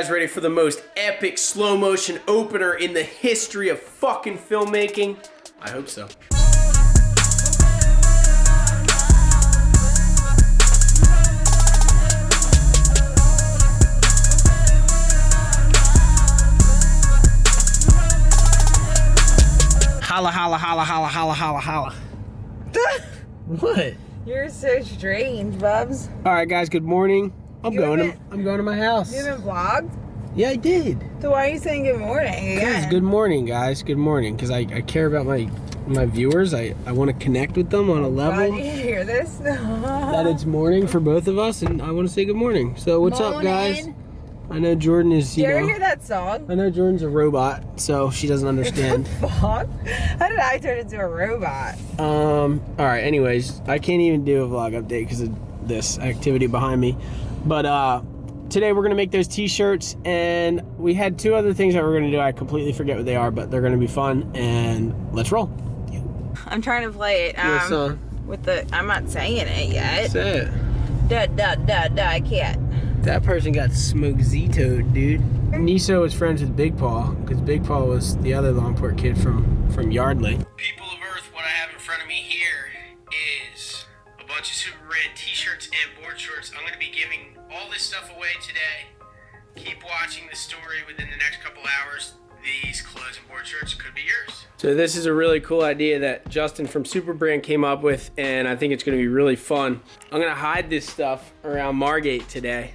guys ready for the most epic slow motion opener in the history of fucking filmmaking? I hope so. Holla, holla, holla, holla, holla, holla, holla. What? You're so strange, Bubs. All right, guys, good morning. I'm going to my house. You haven't vlogged? Yeah, I did. So why are you saying good morning again? Good morning, guys. Good morning. Because I care about my viewers. I want to connect with them on a level. God, you hear this? That it's morning for both of us, and I want to say good morning. So what's up, guys? I know Jordan is, Did you ever hear that song? I know Jordan's a robot, so she doesn't understand. Fuck? How did I turn into a robot? All right, anyways, I can't even do a vlog update because of this activity behind me. But today we're gonna make those t-shirts, and we had two other things that we're gonna do. I completely forget what they are, but they're gonna be fun, and let's roll. I'm trying to play it with the, I'm not saying it yet. Say it. I can't. That person got smoked-zitoed, dude. Niso was friends with Big Paw, because Big Paw was the other Longport kid from Yardley. People of Earth, what I have in front of me here is a bunch of Super Brand t-shirts and board shorts. I'm going to be giving all this stuff away today. Keep watching the story. Within the next couple hours, these clothes and board shirts could be yours. So this is a really cool idea that Justin from Super Brand came up with, and I think it's going to be really fun. I'm going to hide this stuff around Margate today,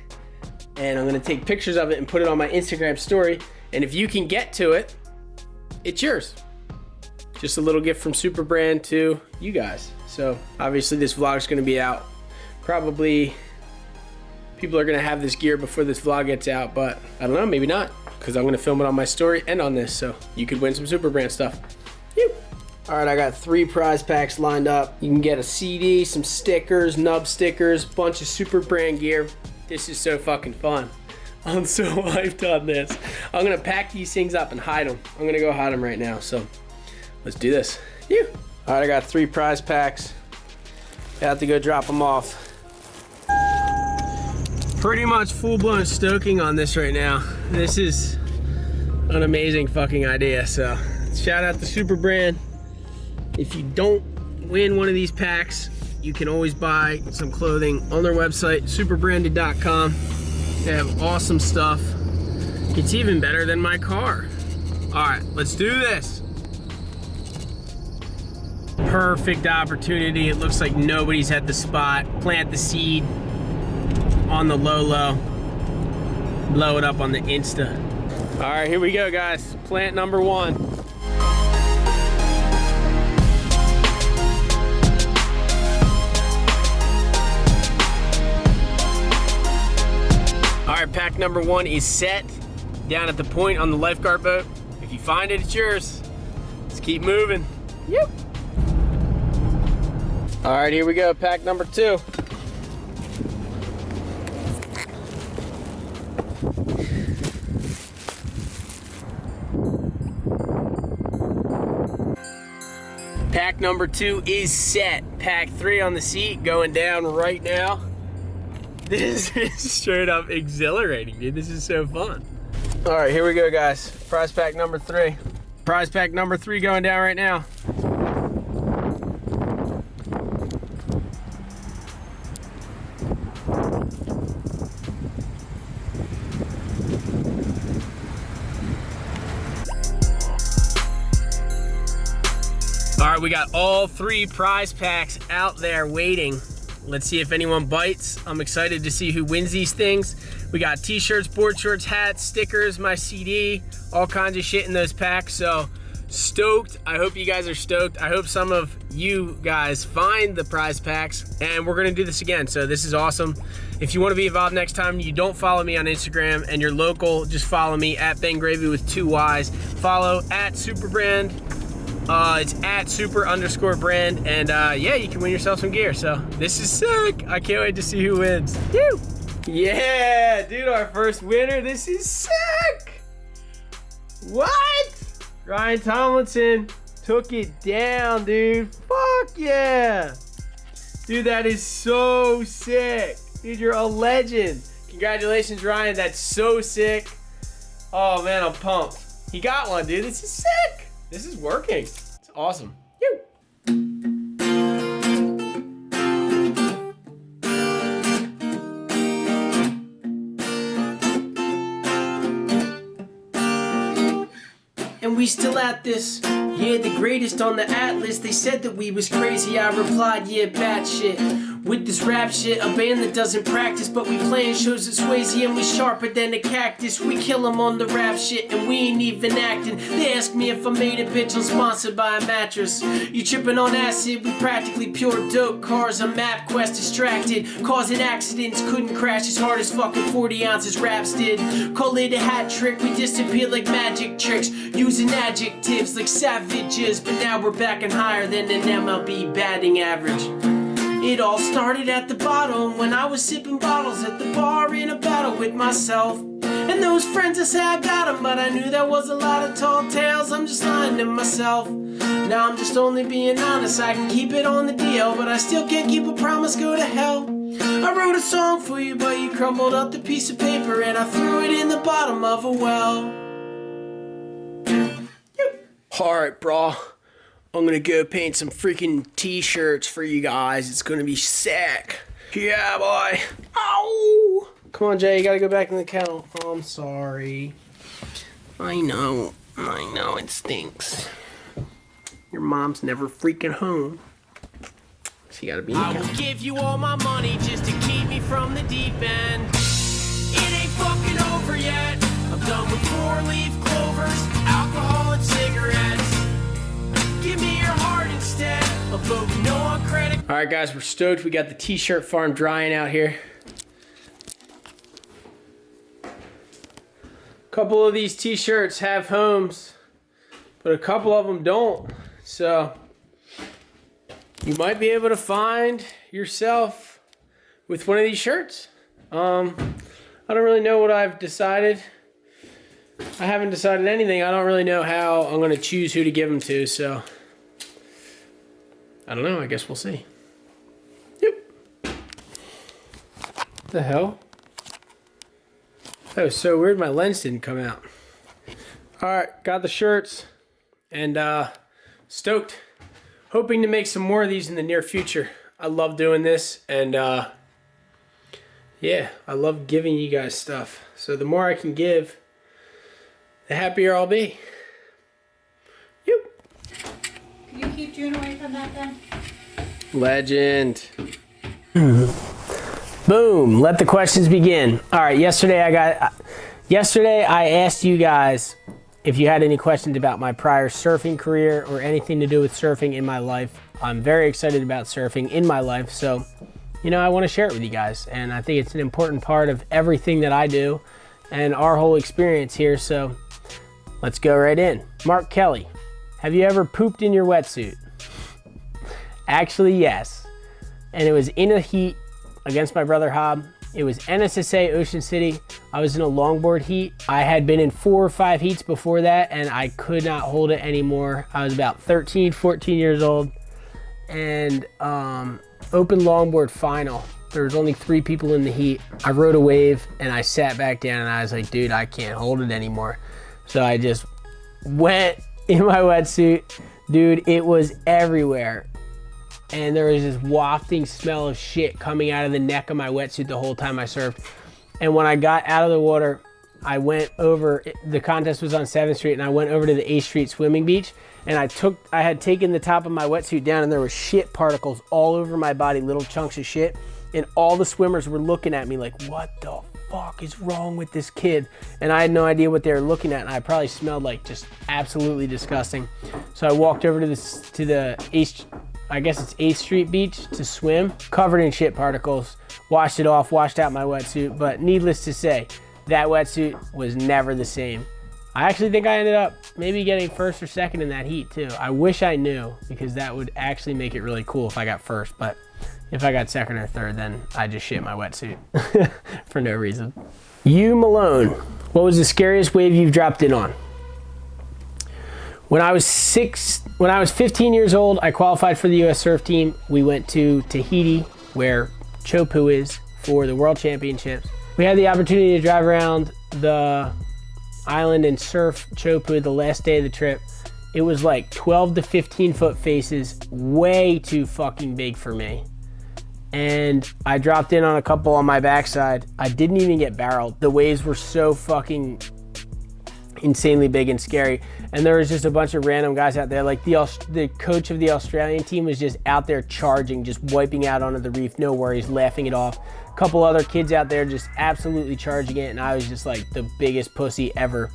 and I'm going to take pictures of it and put it on my Instagram story, and if you can get to it, it's yours. Just a little gift from Super Brand to you guys. So obviously this vlog is going to be out. Probably people are going to have this gear before this vlog gets out, but I don't know, maybe not, because I'm going to film it on my story and on this, so you could win some Super Brand stuff. All right, I got 3 prize packs lined up. You can get a CD, some stickers, nub stickers, bunch of Super Brand gear. This is so fucking fun. I'm so hyped on this. I'm gonna pack these things up and hide them. I'm gonna go hide them right now, so let's do this. All right, I got 3 prize packs. Got to go drop them off. Pretty much full-blown stoking on this right now. This is an amazing fucking idea, so shout out to Super Brand. If you don't win one of these packs, you can always buy some clothing on their website, superbranded.com. They have awesome stuff. It's even better than my car. All right, let's do this. Perfect opportunity. It looks like nobody's at the spot. Plant the seed on the low. Blow it up on the Insta. All right, here we go, guys. Plant number 1. All right, pack number 1 is set down at the point on the lifeguard boat. If you find it, it's yours. Let's keep moving. Yep. All right, here we go, pack number 2. Pack number 2 is set. Pack 3 on the seat, going down right now. This is straight up exhilarating, dude. This is so fun. All right, here we go, guys. Prize pack number 3. Prize pack number 3 going down right now. All right, we got all 3 prize packs out there waiting. Let's see if anyone bites. I'm excited to see who wins these things. We got t-shirts, board shorts, hats, stickers, my CD, all kinds of shit in those packs. So stoked. I hope you guys are stoked. I hope some of you guys find the prize packs, and we're gonna do this again. So this is awesome. If you wanna be involved next time, you don't follow me on Instagram and you're local, just follow me at Ben Gravy with 2 Y's. Follow at Super Brand. It's at super_brand, and yeah, you can win yourself some gear. So this is sick. I can't wait to see who wins. Woo! Yeah, dude, our first winner. This is sick. What? Ryan Tomlinson took it down, dude. Fuck yeah. Dude, that is so sick. Dude, you're a legend. Congratulations, Ryan. That's so sick. Oh man, I'm pumped. He got one, dude. This is sick. This is working. It's awesome. Yoo. And we still at this. Yeah, the greatest on the atlas. They said that we was crazy. I replied, yeah, batshit. With this rap shit, a band that doesn't practice, but we playing shows at Swayze and we sharper than a cactus. We kill 'em on the rap shit and we ain't even acting. They ask me if I made it, bitch, I'm sponsored by a mattress. You tripping on acid, we practically pure dope. Cars on MapQuest distracted, causing accidents. Couldn't crash as hard as fucking 40 ounces raps did. Call it a hat trick, we disappear like magic tricks. Using adjectives like savages, but now we're back and higher than an MLB batting average. It all started at the bottom when I was sipping bottles at the bar in a battle with myself. And those friends I say I got them, but I knew that was a lot of tall tales. I'm just lying to myself. Now I'm just only being honest. I can keep it on the DL, but I still can't keep a promise. Go to hell. I wrote a song for you, but you crumbled up the piece of paper and I threw it in the bottom of a well. Alright, bro. I'm gonna go paint some freaking t-shirts for you guys. It's gonna be sick. Yeah, boy. Ow! Come on, Jay, you gotta go back in the kennel. Oh, I'm sorry. I know, it stinks. Your mom's never freaking home. So you gotta be in the kennel. I will give you all my money just to keep me from the deep end. It ain't fucking over yet. I'm done with 4-leaf clovers, alcohol and cigarettes. Give me your heart instead of voting no on credit. All right, guys, we're stoked. We got the t-shirt farm drying out here. A couple of these t-shirts have homes, but a couple of them don't. So you might be able to find yourself with one of these shirts. I don't really know what I've decided. I haven't decided anything. I don't really know how I'm going to choose who to give them to, so I don't know. I guess we'll see. Yep. What the hell? That was so weird. My lens didn't come out. All right, got the shirts and stoked. Hoping to make some more of these in the near future. I love doing this and yeah, I love giving you guys stuff. So the more I can give, the happier I'll be. Yep. Can you keep June away from that then? Legend. Boom. Let the questions begin. All right. Yesterday I asked you guys if you had any questions about my prior surfing career or anything to do with surfing in my life. I'm very excited about surfing in my life. So, you know, I want to share it with you guys. And I think it's an important part of everything that I do and our whole experience here. So let's go right in. Mark Kelly, have you ever pooped in your wetsuit? Actually, yes. And it was in a heat against my brother Hob. It was NSSA Ocean City. I was in a longboard heat. I had been in 4 or 5 heats before that and I could not hold it anymore. I was about 13, 14 years old. And open longboard final. There was only 3 people in the heat. I rode a wave and I sat back down and I was like, dude, I can't hold it anymore. So I just went in my wetsuit. Dude, it was everywhere. And there was this wafting smell of shit coming out of the neck of my wetsuit the whole time I surfed. And when I got out of the water, I went over, the contest was on 7th Street, and I went over to the 8th Street swimming beach, and I had taken the top of my wetsuit down, and there were shit particles all over my body, little chunks of shit, and all the swimmers were looking at me like, what the fuck is wrong with this kid? And I had no idea what they were looking at, and I probably smelled like just absolutely disgusting. So I walked over to the 8th, I guess it's 8th Street Beach to swim, covered in shit particles, washed it off, washed out my wetsuit, but needless to say, that wetsuit was never the same. I actually think I ended up maybe getting 1st or 2nd in that heat too. I wish I knew, because that would actually make it really cool if I got 1st, but if I got 2nd or 3rd, then I just shit my wetsuit for no reason. You Malone, what was the scariest wave you've dropped in on? When I was 15 years old, I qualified for the U.S. surf team. We went to Tahiti, where Chopu is, for the World Championships. We had the opportunity to drive around the island and surf Chopu the last day of the trip. It was like 12 to 15 foot faces, way too fucking big for me. And I dropped in on a couple on my backside. I didn't even get barreled. The waves were so fucking insanely big and scary. And there was just a bunch of random guys out there. Like the coach of the Australian team was just out there charging, just wiping out onto the reef, no worries, laughing it off. A couple other kids out there just absolutely charging it, and I was just like the biggest pussy ever.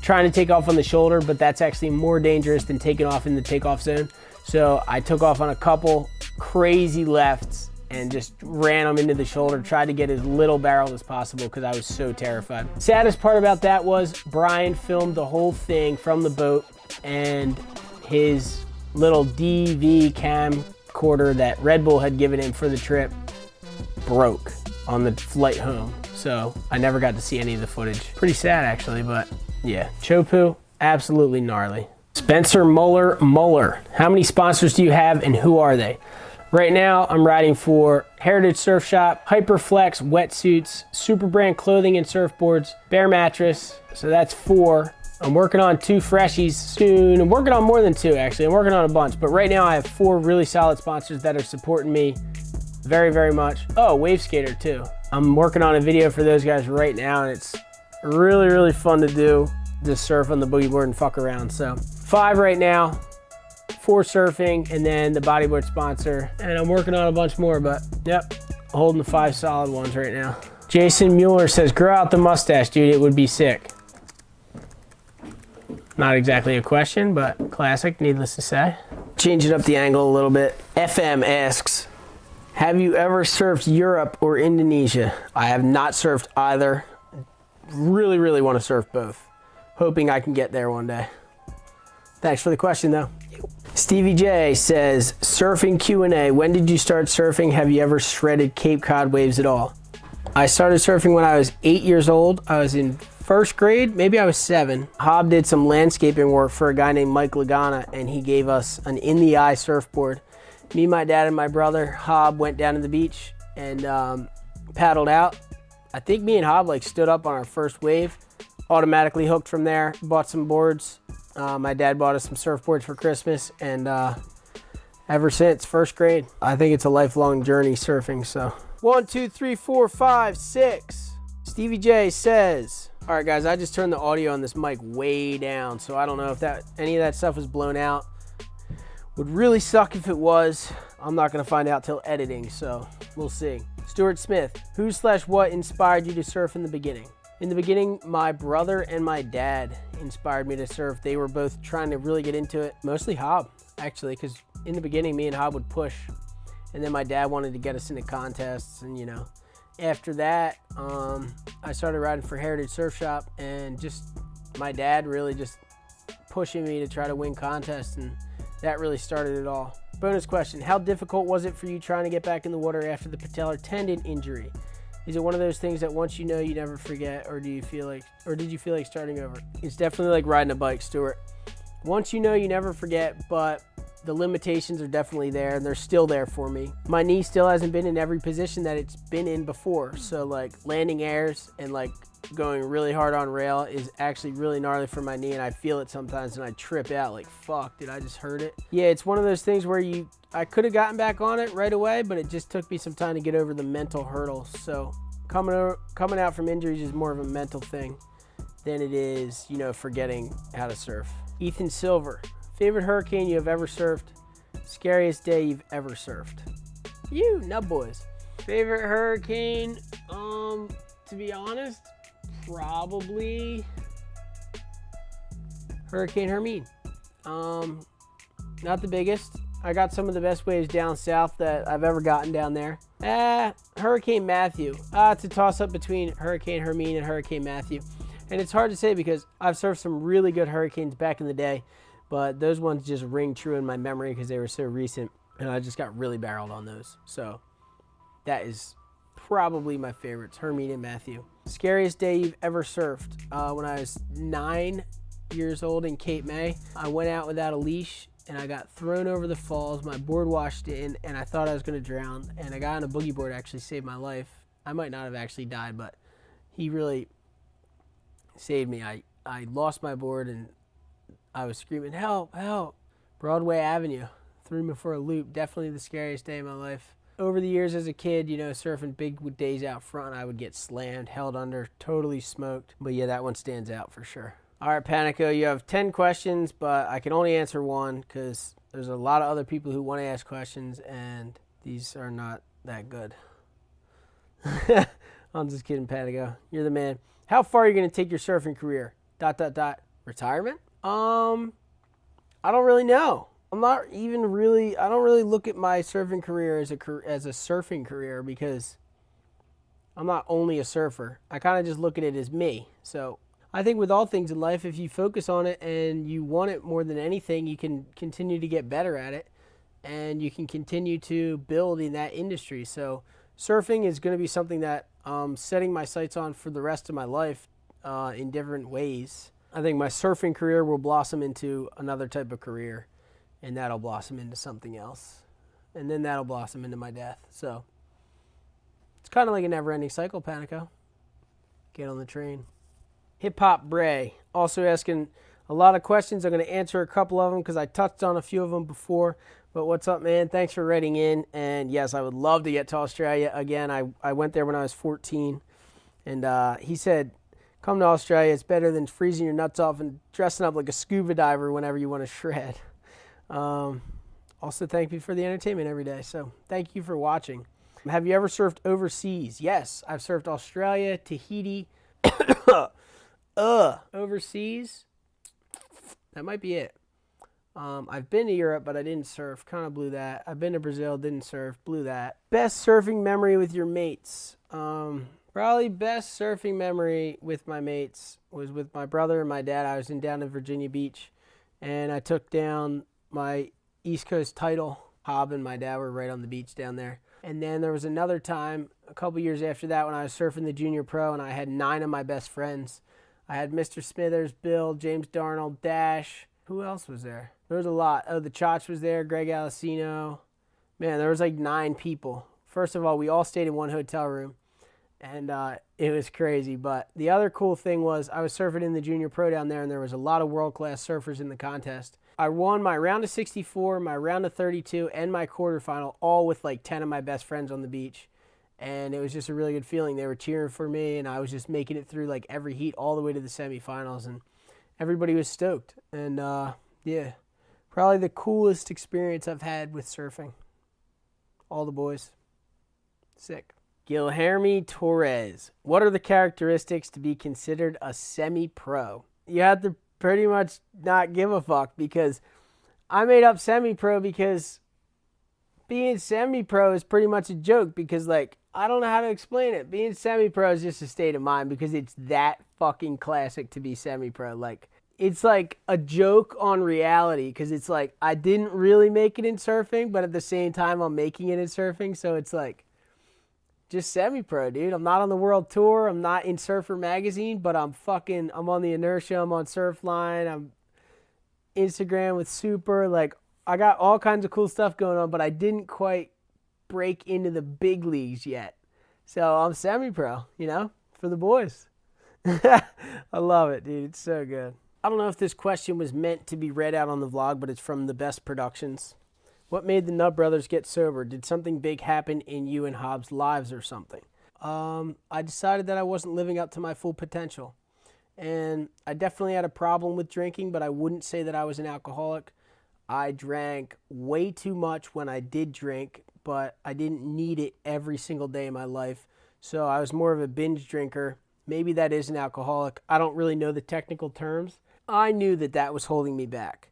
Trying to take off on the shoulder, but that's actually more dangerous than taking off in the takeoff zone. So I took off on a couple crazy lefts and just ran them into the shoulder, tried to get as little barrel as possible because I was so terrified. Saddest part about that was Brian filmed the whole thing from the boat, and his little DV camcorder that Red Bull had given him for the trip broke on the flight home. So I never got to see any of the footage. Pretty sad actually, but yeah. Chopu, absolutely gnarly. Spencer Muller. How many sponsors do you have and who are they? Right now, I'm riding for Heritage Surf Shop, Hyperflex wetsuits, Super Brand clothing and surfboards, Bear Mattress, so that's 4. I'm working on 2 freshies soon. I'm working on more than 2 actually. I'm working on a bunch, but right now I have 4 really solid sponsors that are supporting me very, very much. Oh, Wave Skater too. I'm working on a video for those guys right now, and it's really, really fun to do. Just surf on the boogie board and fuck around. So 5 right now. 4 surfing, and then the bodyboard sponsor, and I'm working on a bunch more, but yep, holding the 5 solid ones right now. Jason Mueller says, grow out the mustache, dude, it would be sick. Not exactly a question, but classic, needless to say. Changing up the angle a little bit. FM asks, have you ever surfed Europe or Indonesia? I have not surfed either. Really, really want to surf both. Hoping I can get there one day. Thanks for the question though. Stevie J says, surfing Q&A, when did you start surfing? Have you ever shredded Cape Cod waves at all? I started surfing when I was 8 years old. I was in 1st grade, maybe I was 7. Hob did some landscaping work for a guy named Mike Lagana, and he gave us an in-the-eye surfboard. Me, my dad, and my brother, Hob, went down to the beach and paddled out. I think me and Hob like stood up on our first wave, automatically hooked from there, bought some boards. My dad bought us some surfboards for Christmas, and ever since 1st grade, I think it's a lifelong journey surfing. So 1, 2, 3, 4, 5, 6. Stevie J says, all right guys, I just turned the audio on this mic way down, so I don't know if any of that stuff was blown out. Would really suck if it was. I'm not gonna find out till editing, so we'll see. Stuart Smith, who/what inspired you to surf in the beginning? In the beginning, my brother and my dad inspired me to surf. They were both trying to really get into it. Mostly Hob, actually, because in the beginning, me and Hob would push. And then my dad wanted to get us into contests. And, you know, after that, I started riding for Heritage Surf Shop. And just my dad really just pushing me to try to win contests. And that really started it all. Bonus question, how difficult was it for you trying to get back in the water after the patellar tendon injury? Is it one of those things that once you know you never forget, or did you feel like starting over? It's definitely like riding a bike, Stuart. Once you know you never forget, but the limitations are definitely there, and they're still there for me. My knee still hasn't been in every position that it's been in before, so like landing airs and like going really hard on rail is actually really gnarly for my knee, and I feel it sometimes and I trip out like, fuck, did I just hurt it? Yeah, it's one of those things where I could have gotten back on it right away, but it just took me some time to get over the mental hurdles. So coming out from injuries is more of a mental thing than it is, you know, forgetting how to surf. Ethan Silver, favorite hurricane you have ever surfed? Scariest day you've ever surfed? You nut boys. Favorite hurricane, to be honest, probably Hurricane Hermine. Not the biggest. I got some of the best waves down south that I've ever gotten down there. Hurricane Matthew. It's a toss-up between Hurricane Hermine and Hurricane Matthew. And it's hard to say because I've surfed some really good hurricanes back in the day, but those ones just ring true in my memory because they were so recent, and I just got really barreled on those. So that is probably my favorites, Hermine and Matthew. Scariest day you've ever surfed? When I was 9 years old in Cape May, I went out without a leash and I got thrown over the falls. My board washed in and I thought I was going to drown, and a guy on a boogie board actually saved my life. I might not have actually died, but he really saved me. I lost my board and I was screaming, help, help. Broadway Avenue threw me for a loop. Definitely the scariest day of my life. Over the years as a kid, you know, surfing big days out front, I would get slammed, held under, totally smoked. But yeah, that one stands out for sure. All right, Panico, you have 10 questions, but I can only answer one because there's a lot of other people who want to ask questions, and these are not that good. I'm just kidding, Panico. You're the man. How far are you going to take your surfing career? ... Retirement? I don't really know. I don't really look at my surfing career as a surfing career because I'm not only a surfer. I kind of just look at it as me. So I think with all things in life, if you focus on it and you want it more than anything, you can continue to get better at it and you can continue to build in that industry. So surfing is going to be something that I'm setting my sights on for the rest of my life in different ways. I think my surfing career will blossom into another type of career, and that'll blossom into something else. And then that'll blossom into my death. So it's kind of like a never-ending cycle, Panico. Get on the train. Hip Hop Bray also asking a lot of questions. I'm going to answer a couple of them because I touched on a few of them before. But what's up, man? Thanks for writing in. And yes, I would love to get to Australia again. I went there when I was 14. And he said, come to Australia. It's better than freezing your nuts off and dressing up like a scuba diver whenever you want to shred. Also, thank you for the entertainment every day. So thank you for watching. Have you ever surfed overseas? Yes, I've surfed Australia, Tahiti. Overseas? That might be it. I've been to Europe, but I didn't surf. Kind of blew that. I've been to Brazil, didn't surf, blew that. Best surfing memory with your mates? Probably best surfing memory with my mates was with my brother and my dad. I was down in Virginia Beach, and I took down my East Coast title. Hob and my dad were right on the beach down there. And then there was another time, a couple years after that, when I was surfing the Junior Pro, and I had 9 of my best friends. I had Mr. Smithers, Bill, James Darnold, Dash. Who else was there? There was a lot. Oh, the Chotch was there, Greg Alessino. Man, there was like 9 people. First of all, we all stayed in one hotel room, and it was crazy. But the other cool thing was I was surfing in the Junior Pro down there, and there was a lot of world-class surfers in the contest. I won my round of 64, my round of 32, and my quarterfinal, all with like 10 of my best friends on the beach. And it was just a really good feeling. They were cheering for me, and I was just making it through like every heat all the way to the semifinals, and everybody was stoked. And yeah, probably the coolest experience I've had with surfing. All the boys. Sick. Guilherme Torres. What are the characteristics to be considered a semi-pro? You have to pretty much not give a fuck, because I made up semi-pro because being semi-pro is pretty much a joke, because like, I don't know how to explain it. Being semi-pro is just a state of mind because it's that fucking classic to be semi-pro. Like, it's like a joke on reality, because it's like I didn't really make it in surfing, but at the same time I'm making it in surfing. So it's like just semi-pro, dude. I'm not on the world tour. I'm not in Surfer Magazine, but I'm on the Inertia. I'm on Surfline. I'm Instagram with Super. Like, I got all kinds of cool stuff going on, but I didn't quite break into the big leagues yet. So I'm semi-pro, you know, for the boys. I love it, dude. It's so good. I don't know if this question was meant to be read out on the vlog, but it's from The Best Productions. What made the Nut Brothers get sober? Did something big happen in you and Hobbs' lives or something? I decided that I wasn't living up to my full potential. And I definitely had a problem with drinking, but I wouldn't say that I was an alcoholic. I drank way too much when I did drink, but I didn't need it every single day of my life. So I was more of a binge drinker. Maybe that is an alcoholic. I don't really know the technical terms. I knew that that was holding me back.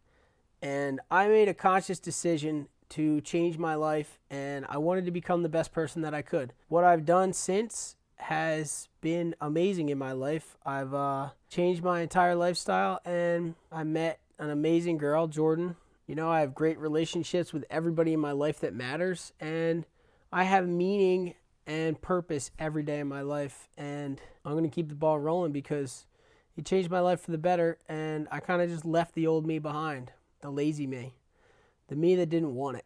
And I made a conscious decision to change my life, and I wanted to become the best person that I could. What I've done since has been amazing in my life. I've changed my entire lifestyle, and I met an amazing girl, Jordan. You know, I have great relationships with everybody in my life that matters, and I have meaning and purpose every day in my life, and I'm going to keep the ball rolling because it changed my life for the better, and I kind of just left the old me behind, the lazy me, the me that didn't want it,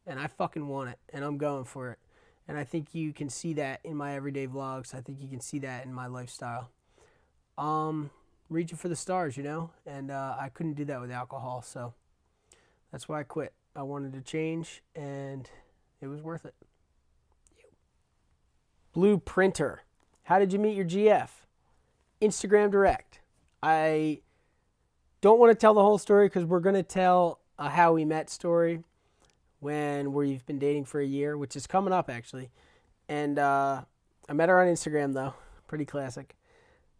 and I fucking want it, and I'm going for it, and I think you can see that in my everyday vlogs. I think you can see that in my lifestyle. reaching for the stars, you know? And I couldn't do that with alcohol, so that's why I quit. I wanted to change, and it was worth it. Blue Printer. How did you meet your GF? Instagram direct. I don't want to tell the whole story because we're going to tell a how we met story when we've been dating for a year, which is coming up actually. And I met her on Instagram though. Pretty classic.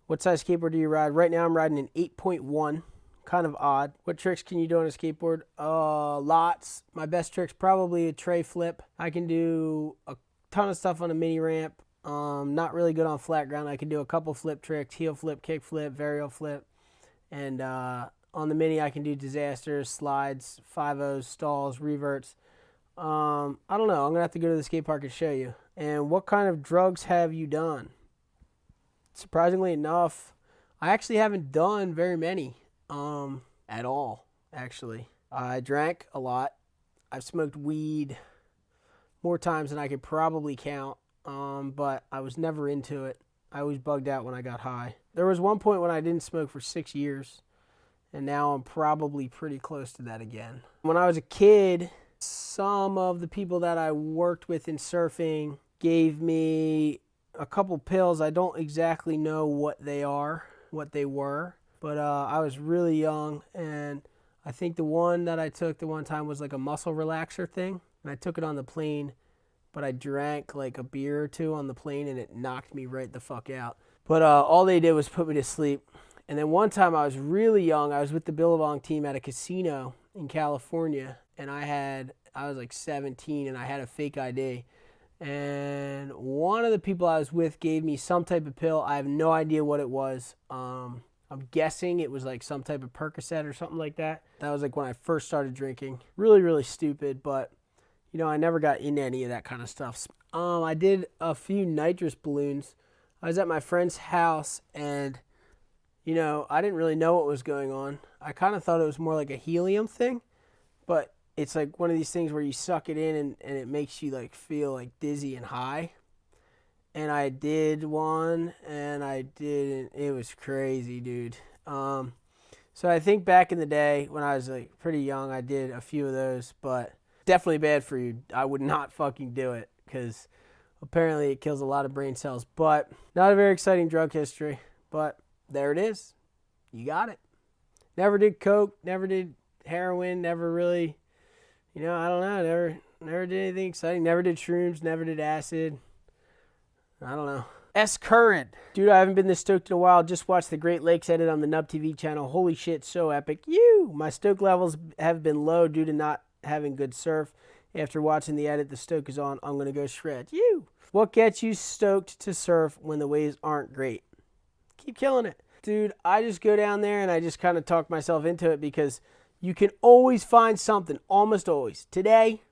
What size skateboard do you ride? Right now I'm riding an 8.1. Kind of odd. What tricks can you do on a skateboard? Lots. My best trick's probably a tray flip. I can do a ton of stuff on a mini ramp. Not really good on flat ground. I can do a couple flip tricks, heel flip, kick flip, varial flip. And on the mini I can do disasters, slides, 5-0s, stalls, reverts. I don't know. I'm going to have to go to the skate park and show you. And what kind of drugs have you done? Surprisingly enough, I actually haven't done very many at all, actually. I drank a lot. I've smoked weed more times than I could probably count, but I was never into it. I always bugged out when I got high. There was one point when I didn't smoke for 6 years, and now I'm probably pretty close to that again. When I was a kid, some of the people that I worked with in surfing gave me a couple pills. I don't exactly know what they were, but I was really young, and I think the one that I took the one time was like a muscle relaxer thing, and I took it on the plane, but I drank like a beer or two on the plane, and it knocked me right the fuck out. But all they did was put me to sleep. And then one time I was really young. I was with the Billabong team at a casino in California, and I was like 17, and I had a fake ID. And one of the people I was with gave me some type of pill. I have no idea what it was. I'm guessing it was like some type of Percocet or something like that. That was like when I first started drinking. Really, really stupid, but you know, I never got into any of that kind of stuff. I did a few nitrous balloons. I was at my friend's house, and you know, I didn't really know what was going on. I kind of thought it was more like a helium thing, but it's like one of these things where you suck it in and it makes you like feel like dizzy and high. And I did one, and I didn't. It was crazy, dude. So I think back in the day when I was like pretty young, I did a few of those, but definitely bad for you. I would not fucking do it because apparently it kills a lot of brain cells. But not a very exciting drug history. But there it is. You got it. Never did coke. Never did heroin. Never really, you know, I don't know. Never did anything exciting. Never did shrooms. Never did acid. I don't know. S-Current. Dude, I haven't been this stoked in a while. Just watched the Great Lakes edit on the Nub TV channel. Holy shit, so epic. My stoke levels have been low due to not having good surf. After watching the edit the stoke is on, I'm going to go shred. What gets you stoked to surf when the waves aren't great? Keep killing it. Dude, I just go down there and I just kind of talk myself into it because you can always find something. Almost always. Today,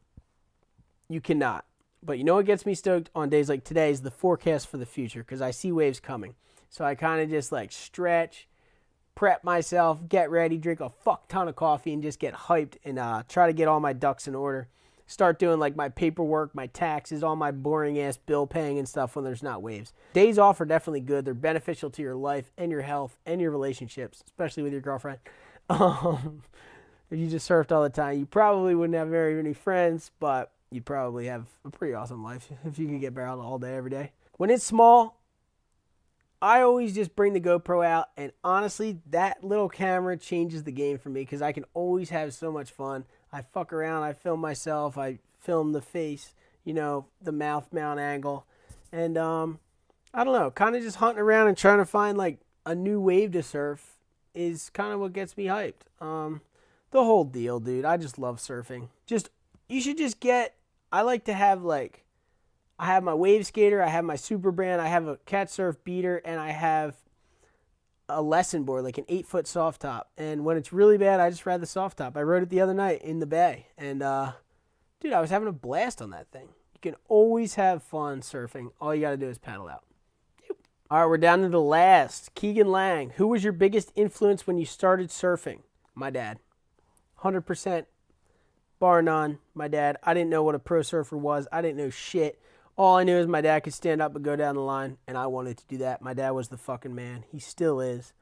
you cannot. But you know what gets me stoked on days like today is the forecast for the future because I see waves coming. So I kind of just like stretch, prep myself, get ready, drink a fuck ton of coffee, and just get hyped and try to get all my ducks in order. Start doing like my paperwork, my taxes, all my boring ass bill paying and stuff when there's not waves. Days off are definitely good. They're beneficial to your life and your health and your relationships, especially with your girlfriend. If you just surfed all the time, you probably wouldn't have very many friends, but you'd probably have a pretty awesome life if you could get barreled all day, every day. When it's small, I always just bring the GoPro out, and honestly, that little camera changes the game for me because I can always have so much fun. I fuck around, I film myself, I film the face, you know, the mouth mount angle, and I don't know, kind of just hunting around and trying to find like a new wave to surf is kind of what gets me hyped. The whole deal, dude. I just love surfing. You should just get, I like to have like, I have my wave skater, I have my super brand, I have a cat surf beater, and I have a lesson board, like an 8-foot soft top. And when it's really bad, I just ride the soft top. I rode it the other night in the bay, and dude, I was having a blast on that thing. You can always have fun surfing. All you got to do is paddle out. All right, we're down to the last. Keegan Lang. Who was your biggest influence when you started surfing? My dad. 100%. Bar none. My dad. I didn't know what a pro surfer was. I didn't know shit. All I knew is my dad could stand up and go down the line, and I wanted to do that. My dad was the fucking man. He still is.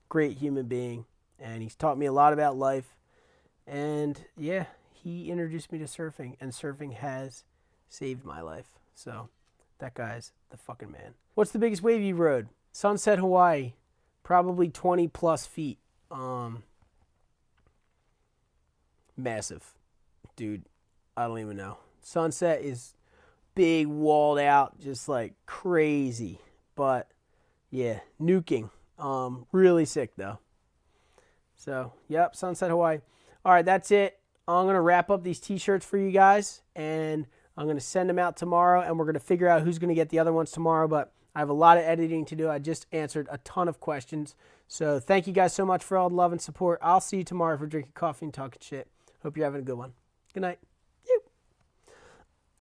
great human being, and he's taught me a lot about life. And yeah, he introduced me to surfing, and surfing has saved my life. So that guy's the fucking man. What's the biggest wave you rode? Sunset, Hawaii. Probably 20 plus feet. Massive. Dude, I don't even know. Sunset is big, walled out, just like crazy. But yeah, nuking. Really sick though. So, yep, Sunset, Hawaii. All right, that's it. I'm going to wrap up these t-shirts for you guys, and I'm going to send them out tomorrow, and we're going to figure out who's going to get the other ones tomorrow, but I have a lot of editing to do. I just answered a ton of questions. So thank you guys so much for all the love and support. I'll see you tomorrow for drinking coffee and talking shit. Hope you're having a good one. Good night.